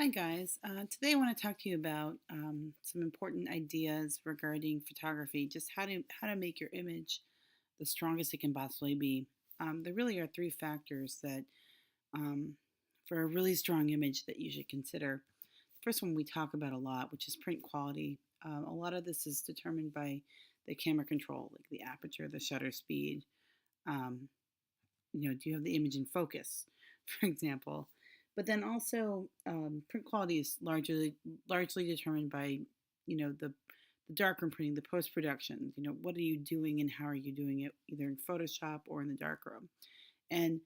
Hi guys. Today I want to talk to you about some important ideas regarding photography. Just how to make your image the strongest it can possibly be. There really are three factors that um, for a really strong image that you should consider. The first one we talk about a lot, which is print quality. A lot of this is determined by the camera control, like the aperture, the shutter speed. Um, do you have the image in focus, for example? But then also, print quality is largely determined by the darkroom printing, the post production. What are you doing and how are you doing it, either in Photoshop or in the darkroom. And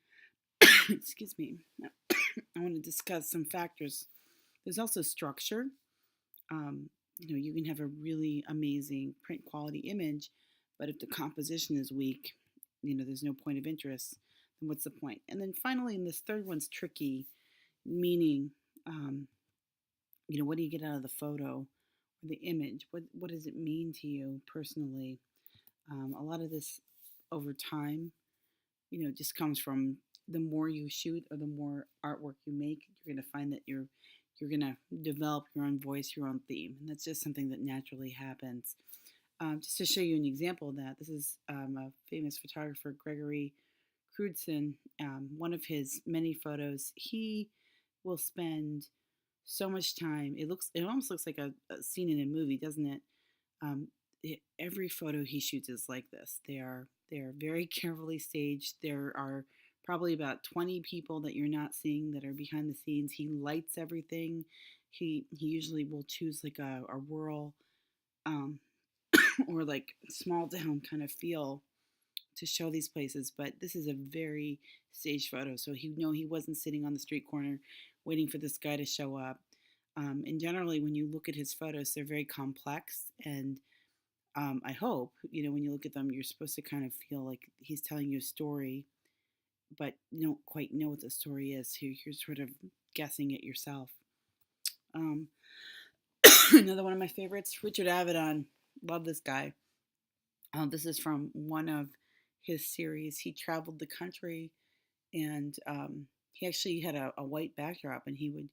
excuse me, I want to discuss some factors. There's also structure. You can have a really amazing print quality image, but if the composition is weak, there's no point of interest. Then what's the point? And then finally, and this third one's tricky, meaning, um, what do you get out of the photo or the image? What does it mean to you personally? A lot of this over time, just comes from the more you shoot or the more artwork you make, you're going to find that you're going to develop your own voice, your own theme, and that's just something that naturally happens. Just to show you an example of that, this is a famous photographer, Gregory Crewdson. One of his many photos, he will spend so much time. It almost looks like a scene in a movie, doesn't it? Every photo he shoots is like this. They are very carefully staged. There are probably about 20 people that you're not seeing that are behind the scenes. He lights everything. He usually will choose like a rural um, or like small town kind of feel to show these places. But this is a very staged photo, so he wasn't sitting on the street corner waiting for this guy to show up. And generally, when you look at his photos, they're very complex and I hope, when you look at them, you're supposed to kind of feel like he's telling you a story, but you don't quite know what the story is. You're sort of guessing it yourself. Um, Another one of my favorites, Richard Avedon. Love this guy. This is from one of his series. He traveled the country and he actually had a white backdrop, and he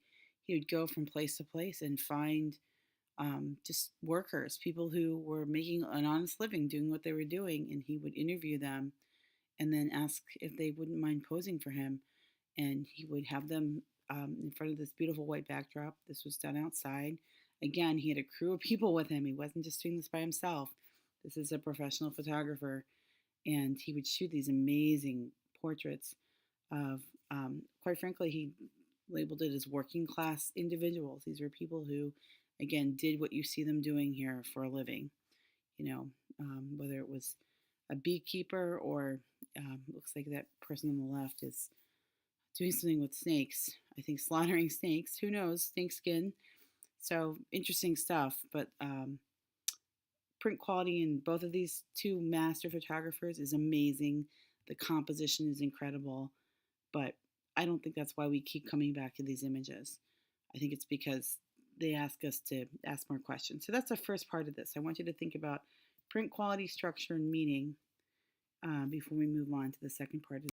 would go from place to place and find just workers, people who were making an honest living doing what they were doing, and he would interview them and then ask if they wouldn't mind posing for him. And he would have them in front of this beautiful white backdrop. This was done outside. Again, he had a crew of people with him. He wasn't just doing this by himself. This is a professional photographer, and he would shoot these amazing portraits of, quite frankly, he labeled it as working class individuals. These were people who, again, did what you see them doing here for a living. Whether it was a beekeeper or looks like that person on the left is doing something with snakes. I think slaughtering snakes. Who knows? Snake skin. So interesting stuff. But print quality in both of these two master photographers is amazing. The composition is incredible. But I don't think that's why we keep coming back to these images. I think it's because they ask us to ask more questions. So that's the first part of this. I want you to think about print quality, structure, and meaning before we move on to the second part of